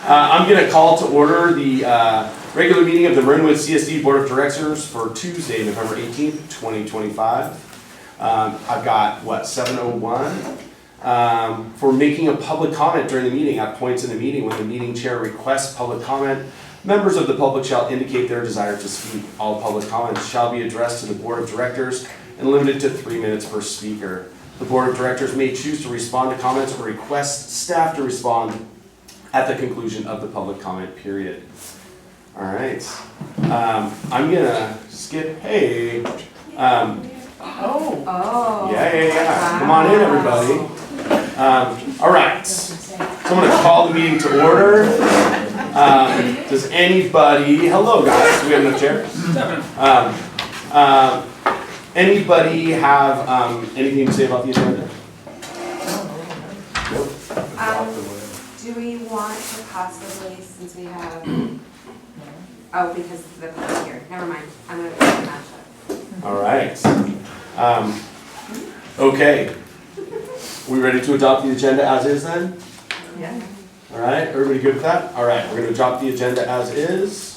I'm going to call to order the regular meeting of the Marinwood CSD Board of Directors for Tuesday, November 18th, 2025. I've got, 7:01? For making a public comment during the meeting. At points in the meeting when the meeting chair requests public comment, members of the public shall indicate their desire to speak. All public comments shall be addressed to the Board of Directors and limited to 3 minutes per speaker. The Board of Directors may choose to respond to comments or request staff to respond at the conclusion of the public comment period. All right. I'm gonna skip. Hey. Yeah. Come on in, everybody. All right. So I'm gonna call the meeting to order. Does anybody? Hello, guys. Do we have enough chairs? Anybody have anything to say about the agenda? Nope. Do we want to possibly, since we have, because the public here, never mind, I'm going to match it. All right. Okay. We ready to adopt the agenda as is then? Yeah. All right, everybody good with that? All right, we're going to adopt the agenda as is.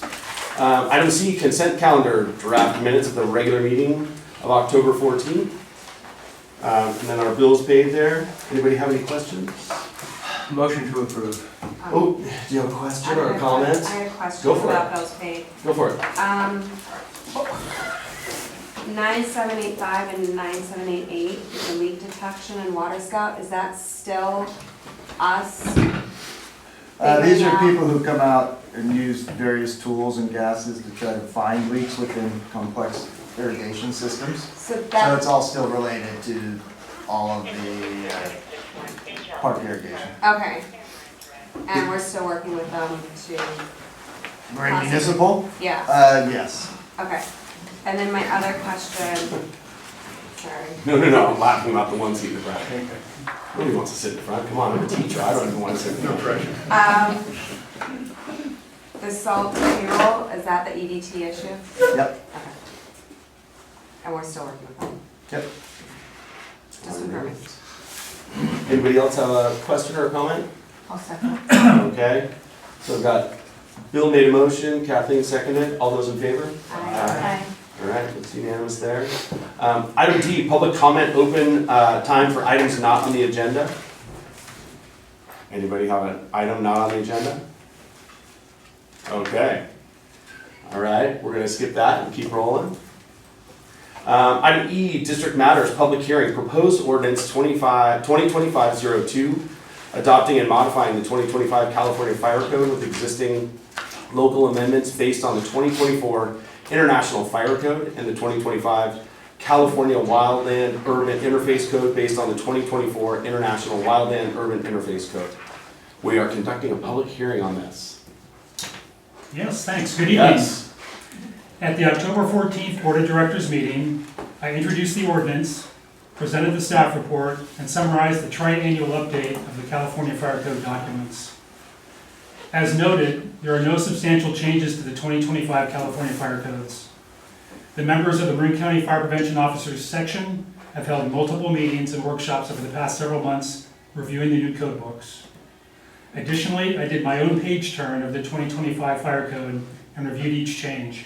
Item C, consent calendar, draft minutes of the regular meeting of October 14th. And then our bills paid there. Anybody have any questions? Motion to approve. Oh, do you have a question or a comment? I had a question Go for about it. bills paid. Go for it. 9785 and 9788, the leak detection and water scout, is that still us? These are people who come out and use various tools and gases to try to find leaks within complex irrigation systems. So So it's all still related to all of the park irrigation. okay. And we're still working with them to, Marine Municipal? yeah, Yes. okay. And then my other question, sorry. No, I'm laughing about the one seat in the front. Nobody wants to sit in front. Come on, I'm a teacher. I don't even want to sit in front. No pressure. The salt fuel, is that the EDT issue? Yep. Okay. And we're still working with them, Yep. just confirming. Anybody else have a question or a comment? I'll second. Okay. So I've got Bill made a motion, Kathleen seconded. All those in favor? Aye. All right, it's unanimous there. Item D, public comment open time for items not on the agenda. Anybody have an item not on the agenda? Okay. All right, we're gonna skip that and keep rolling. Item E, district matters, public hearing, proposed ordinance 2025-02, adopting and modifying the 2025 California Fire Code with existing local amendments based on the 2024 International Fire Code and the 2025 California Wildland Urban Interface Code based on the 2024 International Wildland Urban Interface Code. We are conducting a public hearing on this. Yes, thanks. Good evening. Yes. At the October 14th Board of Directors meeting, I introduced the ordinance, presented the staff report, and summarized the tri-annual update of the California Fire Code documents. As noted, there are no substantial changes to the 2025 California Fire Codes. The members of the Marin County Fire Prevention Officers section have held multiple meetings and workshops over the past several months reviewing the new code books. Additionally, I did my own page turn of the 2025 Fire Code and reviewed each change.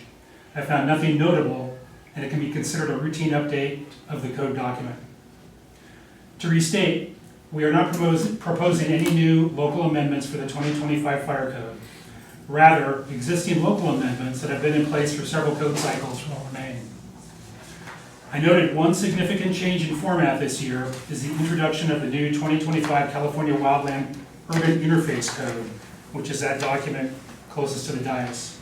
I found nothing notable, and it can be considered a routine update of the code document. To restate, we are not proposing any new local amendments for the 2025 Fire Code. Rather, existing local amendments that have been in place for several code cycles will remain. I noted one significant change in format this year is the introduction of the new 2025 California Wildland Urban Interface Code, which is that document closest to the dais.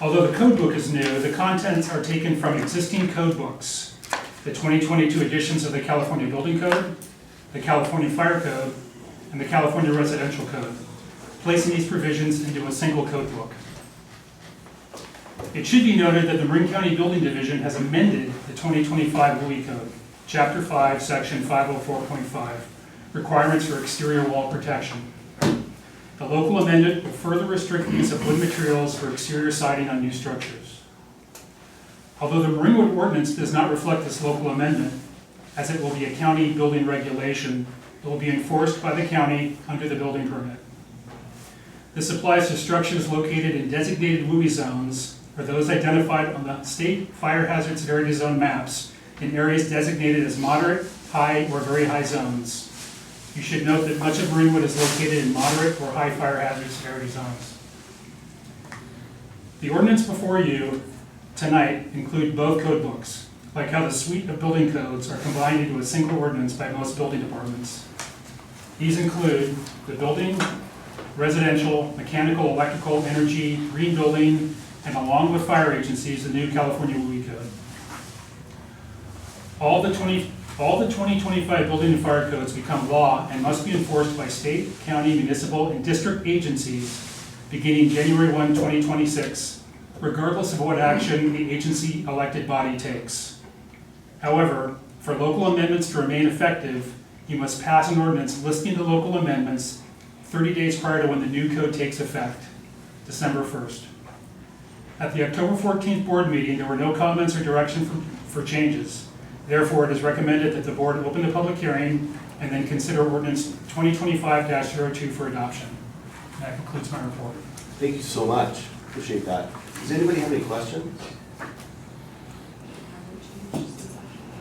Although the code book is new, the contents are taken from existing code books, the 2022 editions of the California Building Code, the California Fire Code, and the California Residential Code, placing these provisions into a single code book. It should be noted that the Marin County Building Division has amended the 2025 WUI Code, Chapter 5, Section 504.5, requirements for exterior wall protection. The local amendment will further restrict the use of wood materials for exterior siding on new structures. Although the Marinwood ordinance does not reflect this local amendment, as it will be a county building regulation, it will be enforced by the county under the building permit. This applies to structures located in designated WUI zones or those identified on the state fire hazard severity zone maps in areas designated as moderate, high, or very high zones. You should note that much of Marinwood is located in moderate or high fire hazard severity zones. The ordinance before you tonight include both code books, like how the suite of building codes are combined into a single ordinance by most building departments. These include the building, residential, mechanical, electrical, energy, green building, and along with fire agencies, the new California WUI code. All the 2025 building and fire codes become law and must be enforced by state, county, municipal, and district agencies beginning January 1, 2026, regardless of what action the agency elected body takes. However, for local amendments to remain effective, you must pass an ordinance listing the local amendments 30 days prior to when the new code takes effect, December 1st. At the October 14th board meeting, there were no comments or direction for changes. Therefore, it is recommended that the board open the public hearing and then consider ordinance 2025-02 for adoption. And that concludes my report. Thank you so much. Appreciate that. Does anybody have any questions?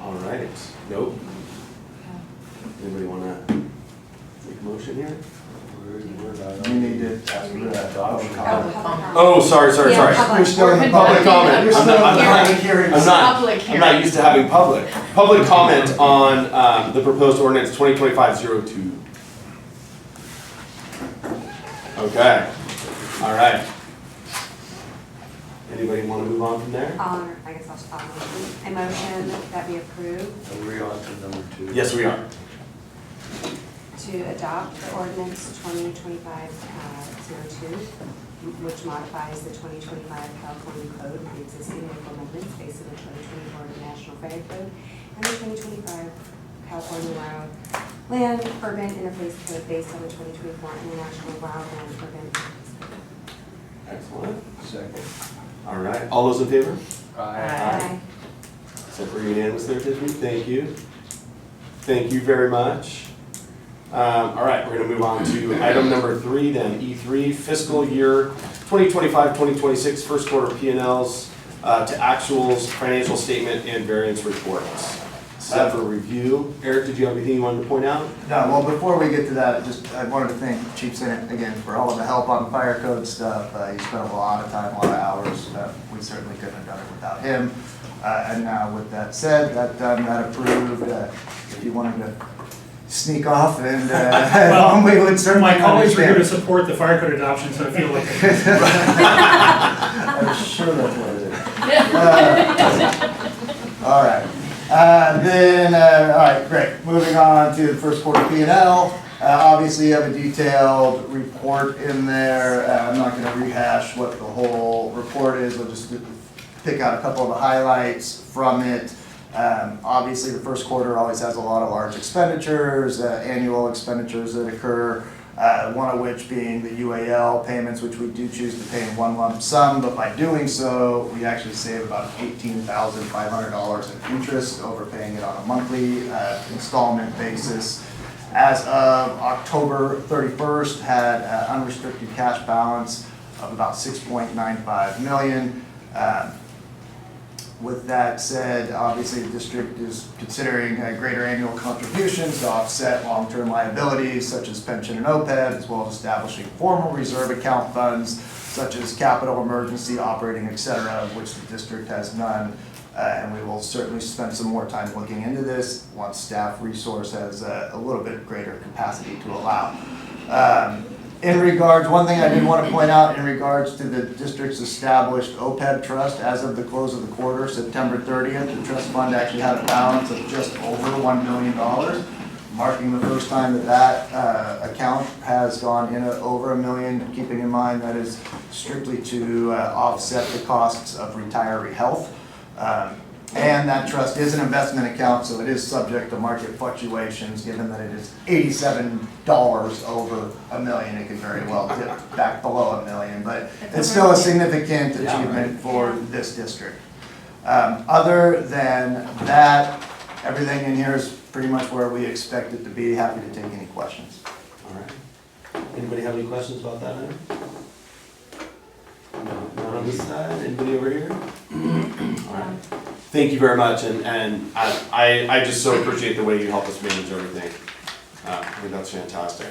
All right. Nope. Anybody want to make a motion here? You need to ask for that public comment. Oh, sorry. Yeah, public. You're still in the Public comment. You're still in the public hearing. I'm not used to having public comment on the proposed ordinance 2025-02. Okay. All right. Anybody want to move on from there? I guess I'll stop motion. A motion that we approve Are we on to number 2? Yes, we are. to adopt the ordinance 2025-02, which modifies the 2025 California Code with the existing local amendments based on the 2024 National Fire Code and the 2025 California Wild Land Urban Interface Code based on the 2024 International Wildland Urban Interface Code. Excellent. Second. All right. All those in favor? Aye. Except for unanimous there, Tiffany. Thank you. Thank you very much. All right, we're going to move on to item number 3, then E3, fiscal year 2025-2026 first quarter P&Ls to actuals, financial statement, and variance reports. Set for review. Eric, did you have anything you wanted to point out? No, well, before we get to that, I wanted to thank Chief Senate again for all of the help on the fire code stuff. He spent a lot of time, a lot of hours. We certainly couldn't have done it without him. And now with that said, that done, that approved, if you wanted to sneak off and we would certainly My colleagues were here to understand. support the fire code adoption, so I feel like I'm sure that's what it is. All right. All right, great. Moving on to the first quarter P&L. Obviously, you have a detailed report in there. I'm not going to rehash what the whole report is. We'll just pick out a couple of the highlights from it. Obviously, the first quarter always has a lot of large expenditures, annual expenditures that occur, one of which being the UAL payments, which we do choose to pay in one lump sum, but by doing so, we actually save about $18,500 in interest over paying it on a monthly installment basis. As of October 31st, had an unrestricted cash balance of about $6.95 million. With that said, obviously the district is considering greater annual contributions to offset long-term liabilities such as pension and OPEB, as well as establishing formal reserve account funds such as capital, emergency, operating, etc., of which the district has none. And we will certainly spend some more time looking into this once staff resource has a little bit greater capacity to allow. In regards, one thing I did want to point out in regards to the district's established OPEB trust, as of the close of the quarter, September 30th, the trust fund actually had a balance of just over $1 million, marking the first time that that account has gone in over $1 million, keeping in mind that is strictly to offset the costs of retiree health. And that trust is an investment account, so it is subject to market fluctuations. Given that it is $87 over $1 million, it could very well dip back below $1 million, but it's still a significant achievement for this district. Other than that, everything in here is pretty much where we expect it to be. Happy to take any questions. All right. Anybody have any questions about that item? No, not on this side. Anybody over here? All right. Thank you very much, and I just so appreciate the way you help us manage everything. I think that's fantastic.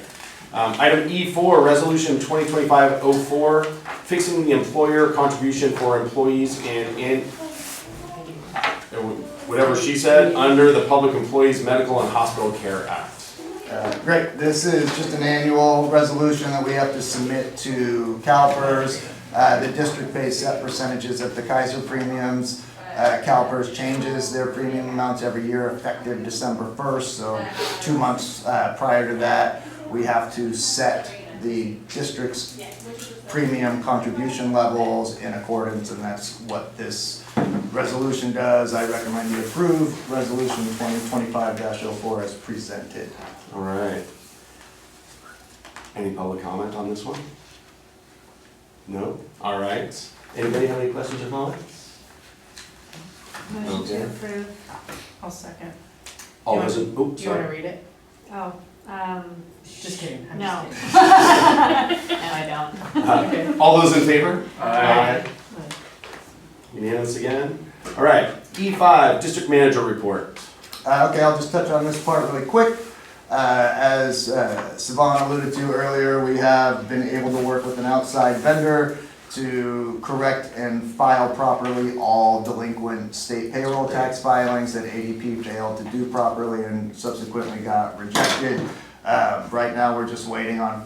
Item E4, Resolution 2025-04, fixing the employer contribution for employees and whatever she said, under the Public Employees Medical and Hospital Care Act. Great, this is just an annual resolution that we have to submit to CalPERS. The district pays set percentages of the Kaiser premiums. CalPERS changes their premium amounts every year effective December 1st, so 2 months prior to that, we have to set the district's premium contribution levels in accordance, and that's what this resolution does. I recommend you approve Resolution 2025-04 as presented. All right. Any public comment on this one? No? All right. Anybody have any questions or comments? Motion Okay. to approve. I'll second. All those in, oh, Do you want to sorry. read it? Oh, Just kidding. I'm No. just kidding. No, I don't. Okay. All those in favor? Aye. Unanimous again? All right. E5, District Manager Report. Okay, I'll just touch on this part really quick. As Siobhan alluded to earlier, we have been able to work with an outside vendor to correct and file properly all delinquent state payroll tax filings that ADP failed to do properly and subsequently got rejected. Right now, we're just waiting on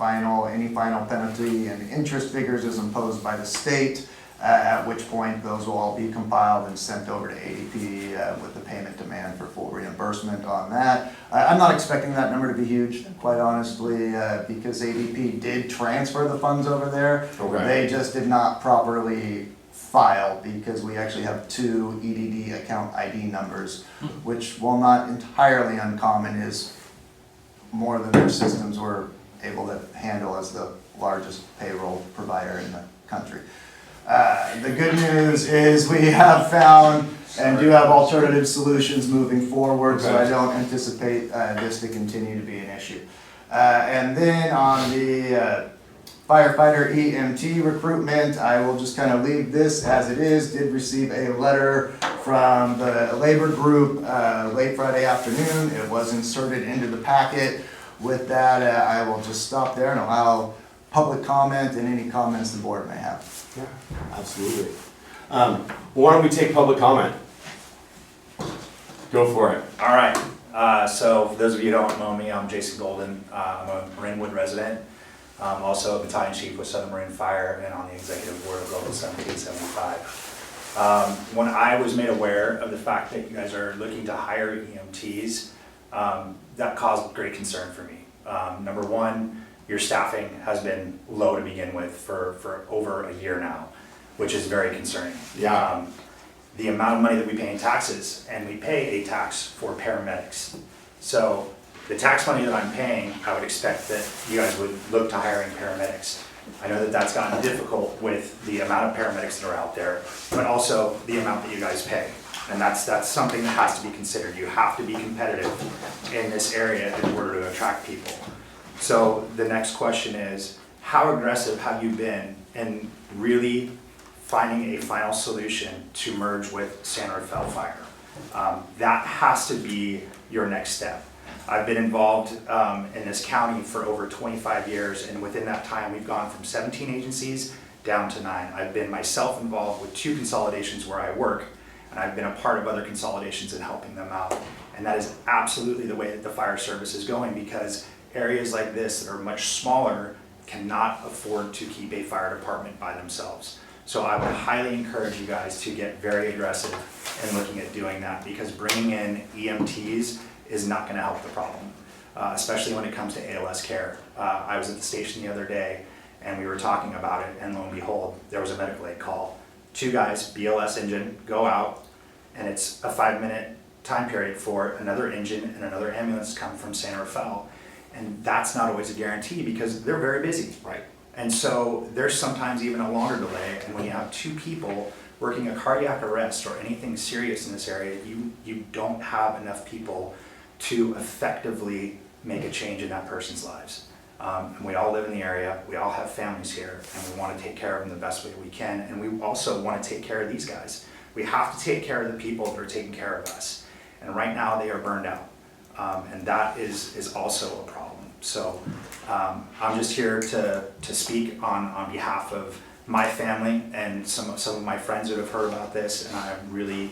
any final penalty and interest figures as imposed by the state, at which point those will all be compiled and sent over to ADP with the payment demand for full reimbursement on that. I'm not expecting that number to be huge, quite honestly, because ADP did transfer the funds over there. Okay. They just did not properly file because we actually have 2 EDD account ID numbers, which, while not entirely uncommon, is more than their systems were able to handle as the largest payroll provider in the country. The good news is we have found and do have alternative solutions moving forward, so I don't anticipate this to continue to be an issue. And then on the firefighter EMT recruitment, I will just kind of leave this as it is. Did receive a letter from the labor group late Friday afternoon. It was inserted into the packet. With that, I will just stop there and allow public comment and any comments the board may have. Yeah, absolutely. Why don't we take public comment? Go for it. All right, so for those of you who don't know me, I'm Jason Golden. I'm a Marinwood resident. I'm also a battalion chief with Southern Marine Fire and on the executive board of Global 1775. When I was made aware of the fact that you guys are looking to hire EMTs, that caused great concern for me. Number one, your staffing has been low to begin with for over a year now, which is very concerning. Yeah. The amount of money that we pay in taxes, and we pay a tax for paramedics. So the tax money that I'm paying, I would expect that you guys would look to hiring paramedics. I know that that's gotten difficult with the amount of paramedics that are out there, but also the amount that you guys pay. And that's something that has to be considered. You have to be competitive in this area in order to attract people. So the next question is, how aggressive have you been in really finding a final solution to merge with San Rafael Fire? That has to be your next step. I've been involved in this county for over 25 years, and within that time we've gone from 17 agencies down to 9. I've been myself involved with 2 consolidations where I work, and I've been a part of other consolidations and helping them out. And that is absolutely the way that the fire service is going, because areas like this that are much smaller cannot afford to keep a fire department by themselves. So I would highly encourage you guys to get very aggressive in looking at doing that, because bringing in EMTs is not going to help the problem, especially when it comes to ALS care. I was at the station the other day and we were talking about it, and lo and behold, there was a medical aid call. 2 guys, BLS engine, go out, and it's a 5-minute time period for another engine and another ambulance to come from San Rafael. And that's not always a guarantee because they're very busy. Right. And so there's sometimes even a longer delay, and when you have 2 people working a cardiac arrest or anything serious in this area, you don't have enough people to effectively make a change in that person's lives. And we all live in the area, we all have families here, and we want to take care of them the best way we can. And we also want to take care of these guys. We have to take care of the people that are taking care of us. And right now, they are burned out. And that is also a problem. So I'm just here to speak on behalf of my family and some of my friends that have heard about this, and I really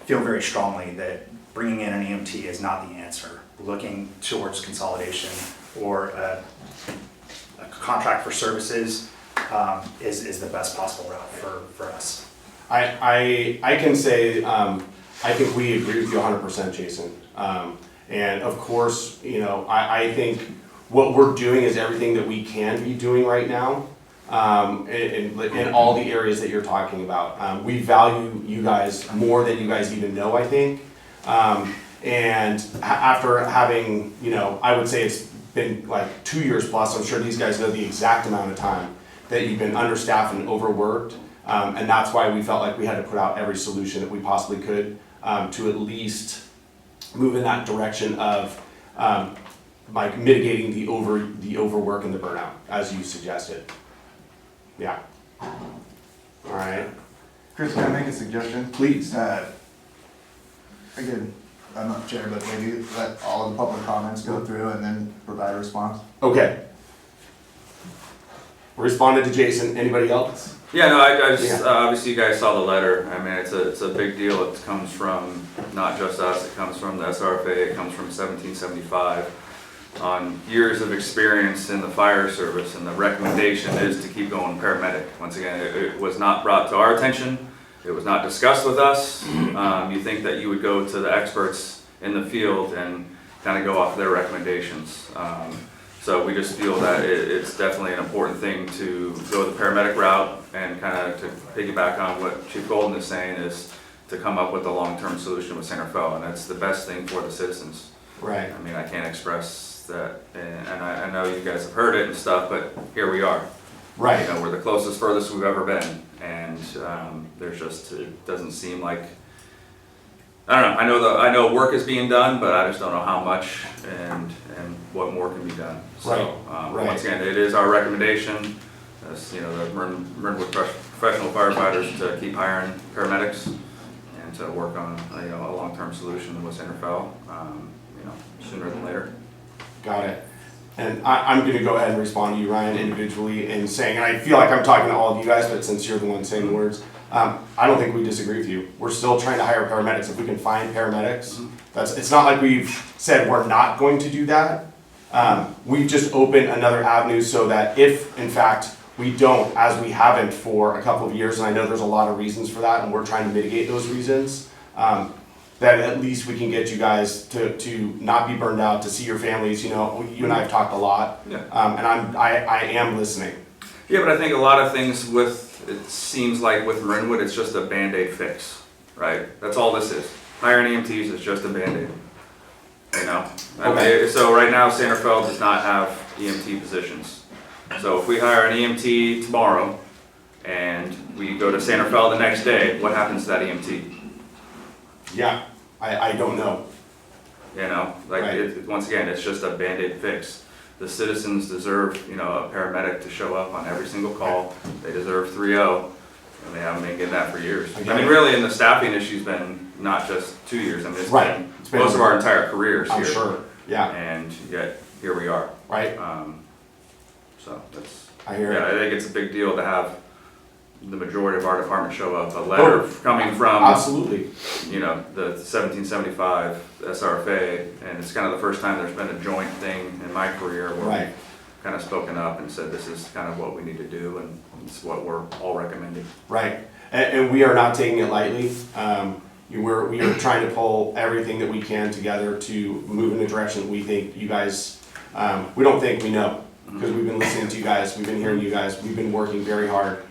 feel very strongly that bringing in an EMT is not the answer. Looking towards consolidation or a contract for services is the best possible route for us. I can say, I think we agree with you 100%, Jason. And of course, you know, I think what we're doing is everything that we can be doing right now. In all the areas that you're talking about. We value you guys more than you guys even know, I think. And after having, you know, I would say it's been like 2 years plus, I'm sure these guys know the exact amount of time that you've been understaffed and overworked. And that's why we felt like we had to put out every solution that we possibly could to at least move in that direction of like mitigating the overwork and the burnout, as you suggested. Yeah. All right. Chris, can I make a suggestion? Please. Again, I'm not chair, but maybe let all of the public comments go through and then provide a response. Okay. Responded to Jason. Anybody else? Yeah, no, I just, Yeah. obviously you guys saw the letter. I mean, it's a big deal. It comes from not just us, it comes from the SRFA, it comes from 1775 on years of experience in the fire service, and the recommendation is to keep going paramedic. Once again, it was not brought to our attention. It was not discussed with us. You think that you would go to the experts in the field and kind of go off their recommendations. So we just feel that it's definitely an important thing to go the paramedic route, and kind of to piggyback on what Chief Golden is saying, is to come up with a long-term solution with Santa Fe, and that's the best thing for the citizens. Right. I mean, I can't express that, and I know you guys have heard it and stuff, but here we are. Right. You know, we're the closest, furthest we've ever been, and there's just, it doesn't seem like, I don't know, I know work is being done, but I just don't know how much and what more can be done. So, Right. once again, it is our recommendation, as, you know, the Marinwood professional firefighters, to keep hiring paramedics and to work on, you know, a long-term solution with Centerfell, you know, sooner than later. Got it. And I'm going to go ahead and respond to you, Ryan, individually, and saying, and I feel like I'm talking to all of you guys, but since you're the one saying the words, I don't think we disagree with you. We're still trying to hire paramedics. If we can find paramedics, it's not like we've said we're not going to do that. We've just opened another avenue so that if, in fact, we don't, as we haven't for a couple of years, and I know there's a lot of reasons for that, and we're trying to mitigate those reasons, that at least we can get you guys to not be burned out, to see your families. You know, you and I have talked a lot, Yeah. and I am listening. Yeah, but I think a lot of things it seems like with Marinwood, it's just a Band-Aid fix, right? That's all this is. Hiring EMTs is just a Band-Aid, you know? Okay. So right now, Sanderfeld does not have EMT positions. So if we hire an EMT tomorrow, and we go to Sanderfeld the next day, what happens to that EMT? Yeah, I don't know. You know, like, Right. once again, it's just a Band-Aid fix. The citizens deserve, you know, a paramedic to show up on every single call. They deserve 3-0, and they haven't been getting that for years. I mean, really, and the staffing issu's been not just 2 years, I mean, it's Right. been It's been- most of our entire careers I'm here. sure. Yeah. And yet, here we are. Right. So that's, I hear yeah, I it. think it's a big deal to have the majority of our department show up. A letter coming from, Absolutely. you know, the 1775 SRFA, and it's kind of the first time there's been a joint thing in my career where Right. we've kind of spoken up and said this is kind of what we need to do, and it's what we're all recommending. Right. And we are not taking it lightly. We are trying to pull everything that we can together to move in the direction that we think you guys, we don't think, we know. Because we've been listening to you guys, we've been hearing you guys, we've been working very hard.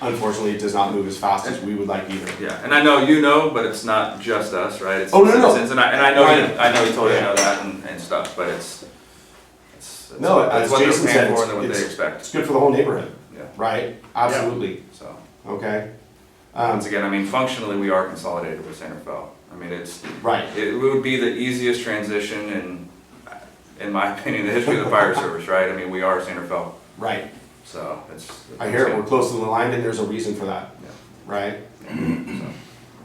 Unfortunately, it does not move as fast as we would like either. Yeah, and I know you know, but it's not just us, right? It's Oh, no, no. citizens, and I know Right. I know you totally Yeah. know that and stuff, but it's No, it's as what Jason they're said, paying for and what it's- they expect. It's good for the whole neighborhood, Yeah. right? Absolutely. So Okay. once again, I mean, functionally, we are consolidated with Sanderfell. I mean, Right. it would be the easiest transition in my opinion, the history of the fire service, right? I mean, we are Santa Fe, Right. so it's. I hear it, we're closely aligned and there's a reason for that, Yeah. right? So.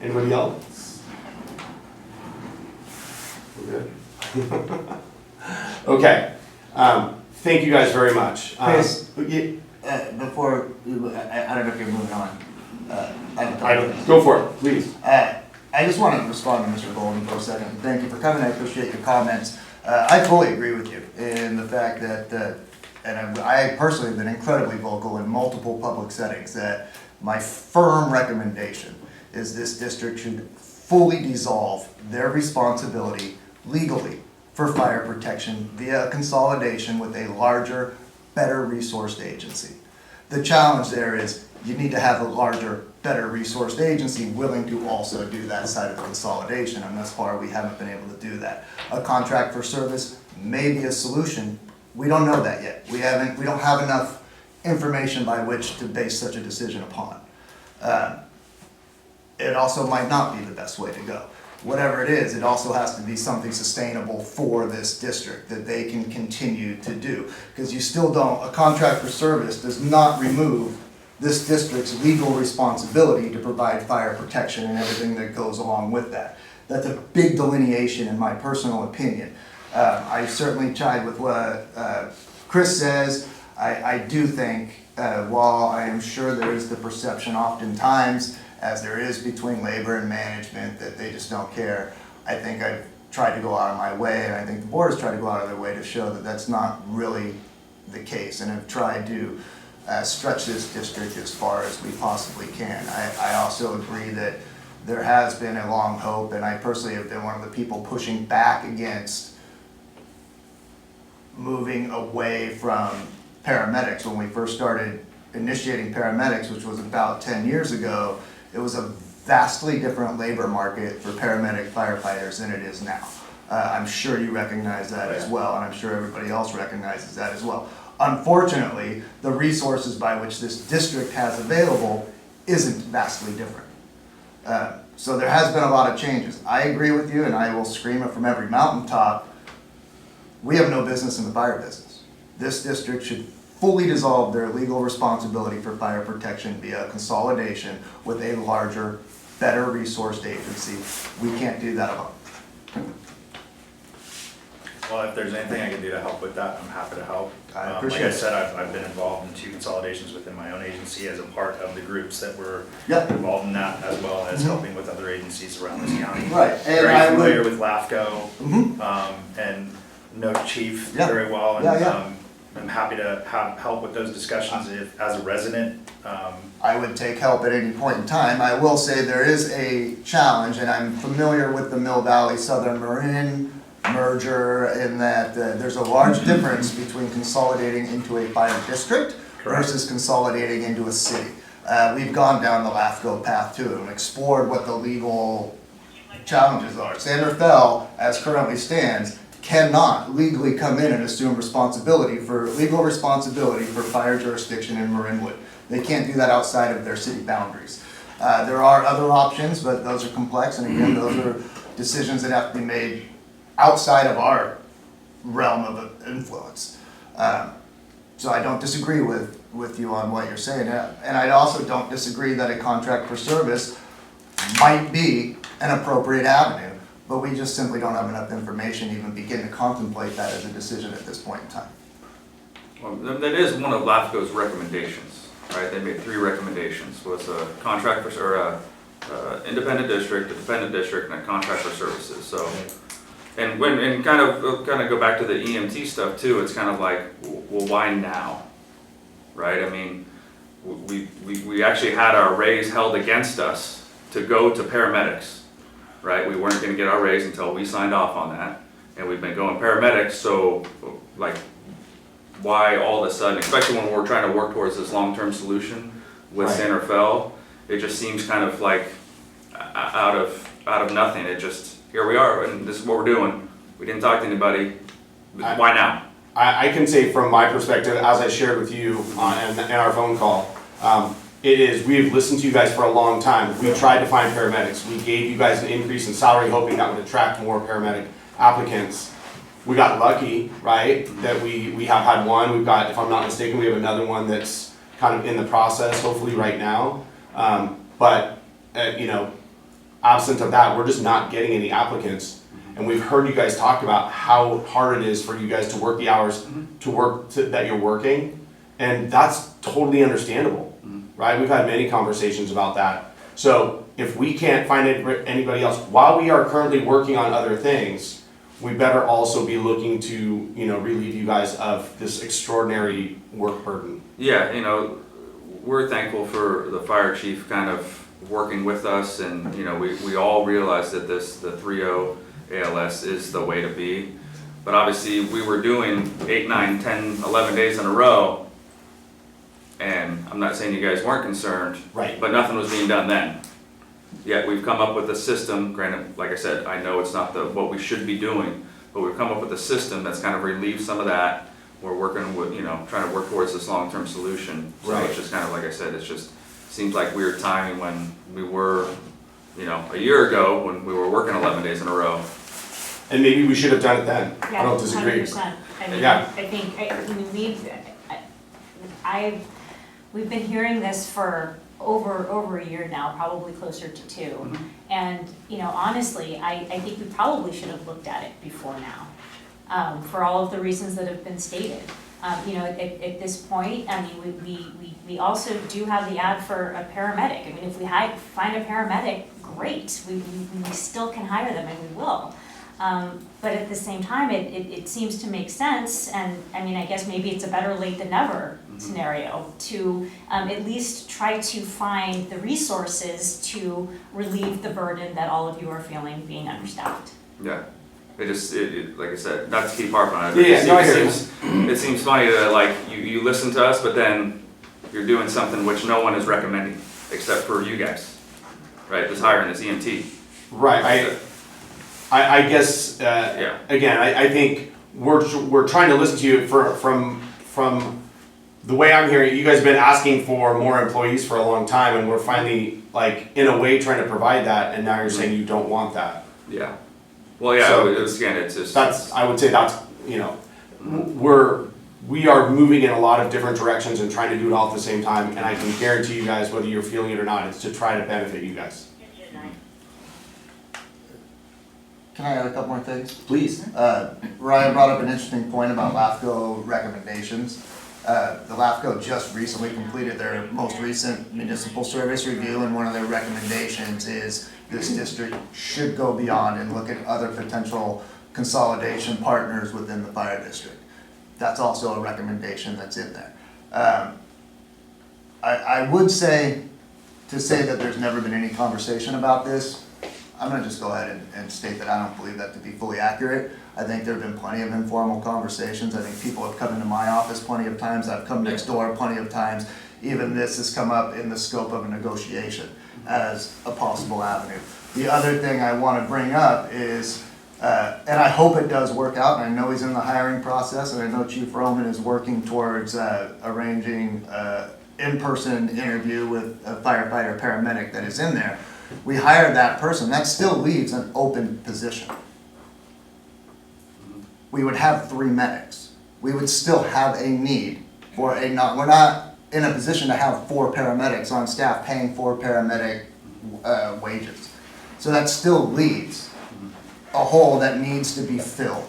Anybody else? We're good? Okay, thank you guys very much. Chris, before, I don't know if you're moving on. Go for it, please. I just want to respond to Mr. Golden for a second. Thank you for coming, I appreciate your comments. I fully agree with you in the fact that, and I personally have been incredibly vocal in multiple public settings, that my firm recommendation is this district should fully dissolve their responsibility legally for fire protection via consolidation with a larger, better resourced agency. The challenge there is you need to have a larger, better resourced agency willing to also do that side of the consolidation, and thus far we haven't been able to do that. A contract for service may be a solution. We don't know that yet. We don't have enough information by which to base such a decision upon. It also might not be the best way to go. Whatever it is, it also has to be something sustainable for this district that they can continue to do. Because you still don't, a contract for service does not remove this district's legal responsibility to provide fire protection and everything that goes along with that. That's a big delineation in my personal opinion. I certainly chide with what Chris says. I do think, while I am sure there is the perception oftentimes, as there is between labor and management, that they just don't care, I think I've tried to go out of my way, and I think the board has tried to go out of their way to show that that's not really the case, and have tried to stretch this district as far as we possibly can. I also agree that there has been a long hope, and I personally have been one of the people pushing back against moving away from paramedics. When we first started initiating paramedics, which was about 10 years ago, it was a vastly different labor market for paramedic firefighters than it is now. I'm sure you recognize that as well, and I'm sure everybody else recognizes that as well. Unfortunately, the resources by which this district has available isn't vastly different. So there has been a lot of changes. I agree with you, and I will scream it from every mountaintop. We have no business in the fire business. This district should fully dissolve their legal responsibility for fire protection via consolidation with a larger, better resourced agency. We can't do that alone. Well, if there's anything I can do to help with that, I'm happy to help. I appreciate Like I it. said, I've been involved in 2 consolidations within my own agency as a part of the groups that were Yep. involved in that, as well as Mhm. helping with other agencies around this county. Right, and Very I familiar would, with LAFCO, Mhm. and know Chief Yeah. very well. And Yeah, yeah. I'm happy to have help with those discussions if, as a resident. I would take help at any point in time. I will say there is a challenge, and I'm familiar with the Mill Valley Southern Marin merger in that there's a large difference between consolidating into a fire district Correct. versus consolidating into a city. We've gone down the LAFCO path too and explored what the legal challenges are. Santa Fe, as currently stands, cannot legally come in and assume legal responsibility for fire jurisdiction in Marinwood. They can't do that outside of their city boundaries. There are other options, but those are complex, and again, those are decisions that have to be made outside of our realm of influence. So I don't disagree with you on what you're saying, and I also don't disagree that a contract for service might be an appropriate avenue, but we just simply don't have enough information to even begin to contemplate that as a decision at this point in time. Well, that is one of LAFCO's recommendations, right? They made 3 recommendations, was a contract for, or a independent district, a dependent district, and a contract for services, so. And kind of go back to the EMT stuff too, it's kind of like, well, why now? Right, I mean, we actually had our raise held against us to go to paramedics, right? We weren't gonna get our raise until we signed off on that, and we've been going paramedics, so like, why all of a sudden, especially when we're trying to work towards this long-term solution with Right. Santa Fe, it just seems kind of like out of nothing. It just, here we are, and this is what we're doing. We didn't talk to anybody. Why now? I can say from my perspective, as I shared with you in our phone call, we've listened to you guys for a long time. We tried to find paramedics. We gave you guys an increase in salary, hoping that would attract more paramedic applicants. we got lucky, right? That we have had one, we've got, if I'm not mistaken, we have another one that's kind of in the process, hopefully right now. But, you know, absent of that, we're just not getting any applicants. And we've heard you guys talk about how hard it is for you guys to work the hours that you're working. And that's totally understandable, right? We've had many conversations about that. So if we can't find anybody else, while we are currently working on other things, we better also be looking to, you know, relieve you guys of this extraordinary work burden. Yeah, you know, we're thankful for the fire chief kind of working with us, and, you know, we all realize that the 3.0 ALS is the way to be. But obviously, we were doing 8, 9, 10, 11 days in a row, and I'm not saying you guys weren't concerned, Right. but nothing was being done then. Yet we've come up with a system, granted, like I said, I know it's not what we should be doing, but we've come up with a system that's kind of relieved some of that. We're working with, you know, trying to work towards this long-term solution. So Right. it's just kind of, like I said, it's just, seems like weird timing when we were, you know, a year ago when we were working 11 days in a row. And maybe we should have done it then. I don't disagree. 100%. I mean, Yeah. I think, we've been hearing this for over a year now, probably closer to 2. And, you know, honestly, I think we probably should have looked at it before now, for all of the reasons that have been stated. You know, at this point, I mean, we also do have the ad for a paramedic. I mean, if we find a paramedic, great, we still can hire them, and we will. But at the same time, it seems to make sense, and I mean, I guess maybe it's a better late than never scenario to at least try to find the resources to relieve the burden that all of you are feeling being understaffed. Yeah. Like I said, not to keep harping on it. Yeah, no, I hear It seems funny that, like, you listen to us, but then you're doing something which no one is recommending, except for you guys, right? Just hiring this EMT. Right, I guess, Yeah. again, I think we're trying to listen to you from the way I'm hearing it. You guys have been asking for more employees for a long time, and we're finally, like, in a way trying to provide that, and now you're saying you don't want that. Yeah. Well, yeah, So, it's just. I would say that's, you know, we are moving in a lot of different directions and trying to do it all at the same time, and I can guarantee you guys, whether you're feeling it or not, it's to try to benefit you guys. Can I add a couple more things? Please. Ryan brought up an interesting point about LAFCO recommendations. The LAFCO just recently completed their most recent municipal service review, and one of their recommendations is this district should go beyond and look at other potential consolidation partners within the fire district. That's also a recommendation that's in there. I would say, to say that there's never been any conversation about this, I'm gonna just go ahead and state that I don't believe that to be fully accurate. I think there have been plenty of informal conversations. I think people have come into my office plenty of times. I've come next door plenty of times. Even this has come up in the scope of a negotiation as a possible avenue. The other thing I wanna bring up is, and I hope it does work out, and I know he's in the hiring process, and I know Chief Roman is working towards arranging in-person interview with a firefighter paramedic that is in there. We hire that person, that still leaves an open position. We would have 3 medics. We would still have a need for we're not in a position to have 4 paramedics on staff paying 4 paramedic wages. So that still leaves a hole that needs to be filled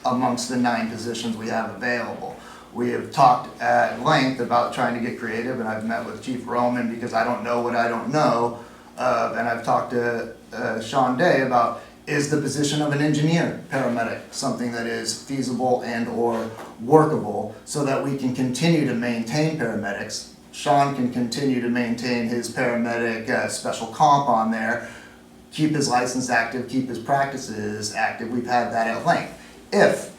amongst the 9 positions we have available. We have talked at length about trying to get creative, and I've met with Chief Roman because I don't know what I don't know. And I've talked to Sean Day about, is the position of an engineer paramedic something that is feasible and or workable so that we can continue to maintain paramedics. Sean can continue to maintain his paramedic special comp on there, keep his license active, keep his practices active. We've had that at length. If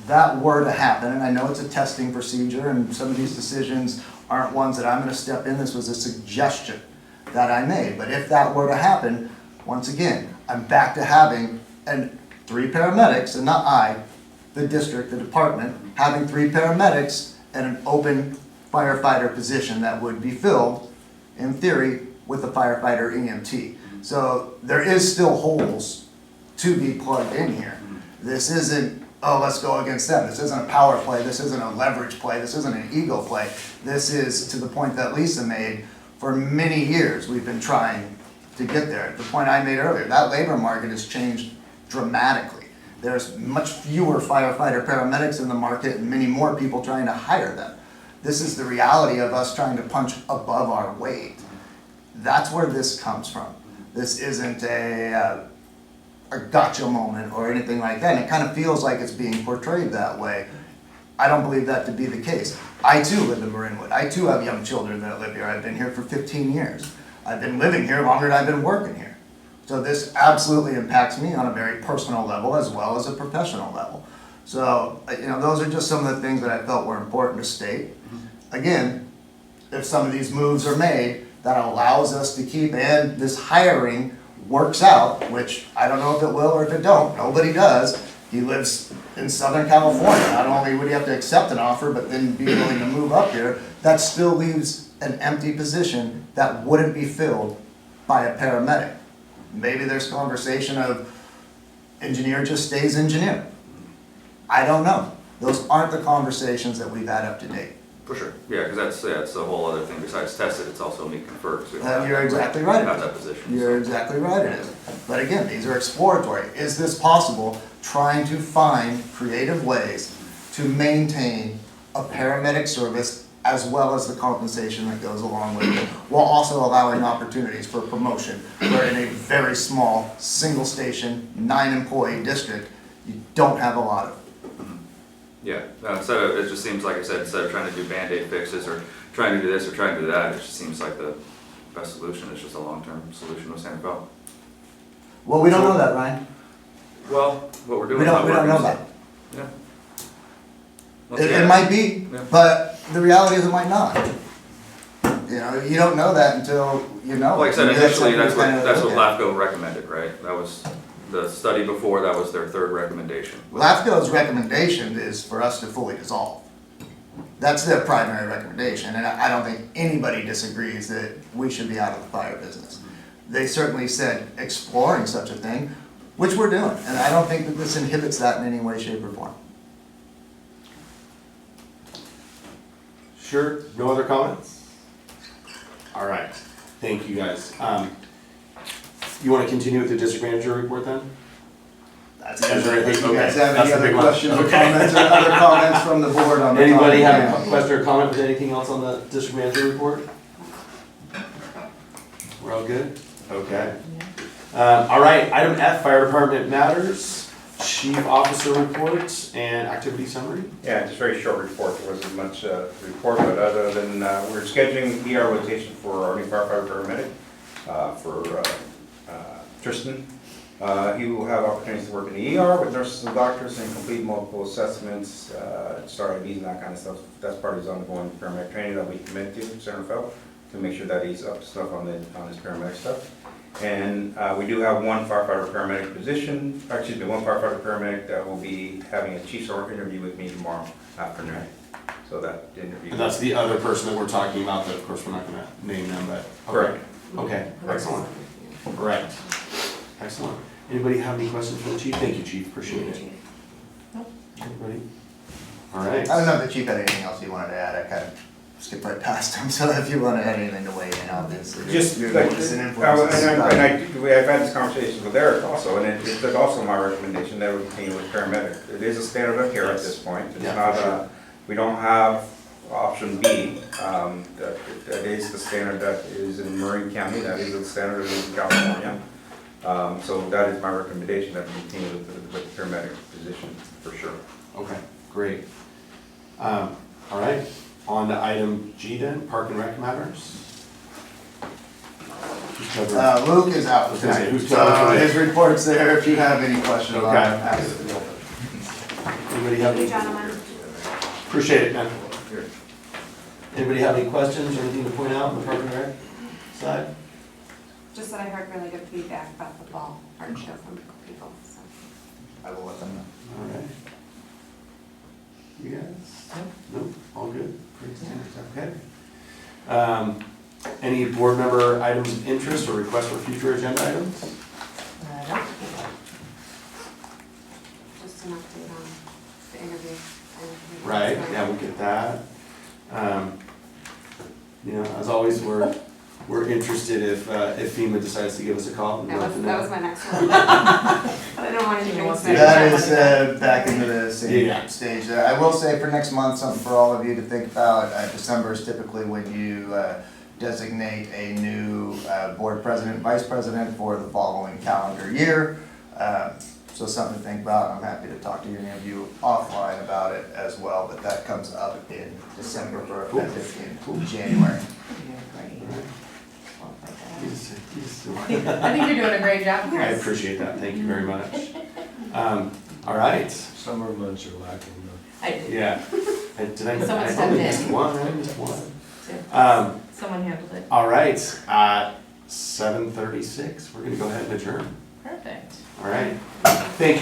that were to happen, and I know it's a testing procedure and some of these decisions aren't ones that I'm gonna step in, this was a suggestion that I made, but if that were to happen, once again, I'm back to having 3 paramedics, and not I, the district, the department, having 3 paramedics and an open firefighter position that would be filled, in theory, with a firefighter EMT. So there is still holes to be plugged in here. This isn't oh, let's go against them. This isn't a power play, this isn't a leverage play, this isn't an ego play. This is, to the point that Lisa made, for many years, we've been trying to get there. The point I made earlier, that labor market has changed dramatically. There's much fewer firefighter paramedics in the market and many more people trying to hire them. This is the reality of us trying to punch above our weight. That's where this comes from. This isn't a gotcha moment or anything like that. And it kind of feels like it's being portrayed that way. I don't believe that to be the case. I too live in Marinwood. I too have young children that live here. I've been here for 15 years. I've been living here longer than I've been working here. So this absolutely impacts me on a very personal level as well as a professional level. So, those are just some of the things that I felt were important to state. Again, if some of these moves are made, that allows us to keep, and this hiring works out, which I don't know if it will or if it don't, nobody does. He lives in Southern California, not only would he have to accept an offer, but then be willing to move up here, that still leaves an empty position that wouldn't be filled by a paramedic. Maybe there's conversation of engineer just stays engineer. I don't know. Those aren't the conversations that we've had up to date. For sure, yeah, because that's a whole other thing besides tested, it's also meet confer. 'Cause we don't You're have- exactly right. Have that position. You're exactly right, it is. But again, these are exploratory. Is this possible? Trying to find creative ways to maintain a paramedic service as well as the compensation that goes along with it, while also allowing opportunities for promotion, where in a very small, single station, 9-employee district, you don't have a lot of. Yeah, instead of, it just seems like I said, instead of trying to do Band-Aid fixes or trying to do this or trying to do that, it just seems like the best solution is just a long-term solution with Santa Fe. Well, we don't know that, Ryan. Well, what we're doing. We is don't not know working. that. Yeah. Once It again, might be, Yeah. but the reality is it might not. You don't know that until you know. Like I said, And initially, that's something what, to that's look what at. LAFCO recommended, right? That was, the study before, that was their third recommendation. LAFCO's recommendation is for us to fully dissolve. That's their primary recommendation, and I don't think anybody disagrees that we should be out of the fire business. They certainly said exploring such a thing, which we're doing, and I don't think that this inhibits that in any way, shape, or form. Sure, no other comments? All right, thank you guys. You want to continue with the district manager report then? That's Is there anything- You guys have that's any the other big one. questions or Okay. comments or other comments from the board on the topic? Anybody have a question or comment with anything else on the district manager report? We're all good? Okay. All right, item F, fire department matters, chief officer reports and activity summary. Yeah, just a very short report. There wasn't much to report, but other than we're scheduling ER rotation for our new firefighter paramedic for Tristan. He will have opportunities to work in the ER with nurses and doctors and complete multiple assessments, start IVs and that kind of stuff. That's part of his ongoing paramedic training that we commit to Santa Fe to make sure that he's up to stuff on his paramedic stuff. And we do have one firefighter paramedic position, one firefighter paramedic that will be having a chief's interview with me tomorrow afternoon. So that interview. And that's the other person that we're talking about, that of course we're not gonna name them, but. okay. Correct. Okay, excellent. Right. Excellent. Anybody have any questions for the chief? Thank you, chief, appreciate it. Anybody? All right. I don't know if the chief had anything else he wanted to add. I kind of skipped right past him, so if you want to add anything to weigh in, obviously. Just you're like, noticing and influences. I've had this conversation with Eric also, and it's also my recommendation that we continue with paramedic. It is a standard of care at this point. It's Yeah, not for sure. we don't have option B. That is the standard that is in Marin County, that is the standard in California. So that is my recommendation, that we continue with the paramedic position, for sure. Okay, great. All right, on to item G then, park and rec matters. Who's covering? Luke is out I was gonna say, tonight, who's so covering his today? report's there. If you have any questions about Okay. it, ask it. Anybody have any? Gentlemen. Appreciate it, man. Anybody have any questions or anything to point out on the park and rec side? Just that I heard really good feedback about the fall art show from people, so. I will let them know. All right. You guys? Nope, all good? Pretty standard stuff, okay. Any board member items of interest or requests for future agenda items? Just an update on interview. Right, yeah, we'll get that. You know, as always, we're interested if FEMA decides to give us a call. That was my next one. But I don't want anything to say. That is back into the same Yeah. stage. I will say for next month, something for all of you to think about. December is typically when you designate a new board president, vice president for the following calendar year. So something to think about. I'm happy to talk to any of you offline about it as well, but that comes up in December for effective in January. I think you're doing a great job. I appreciate that, thank you very much. All right, Summer months are lacking though. I did. yeah. Someone I stepped only in. missed one, I missed one. Too. Someone handled it. All right, at 7:36, we're gonna go ahead and adjourn. Perfect. All right,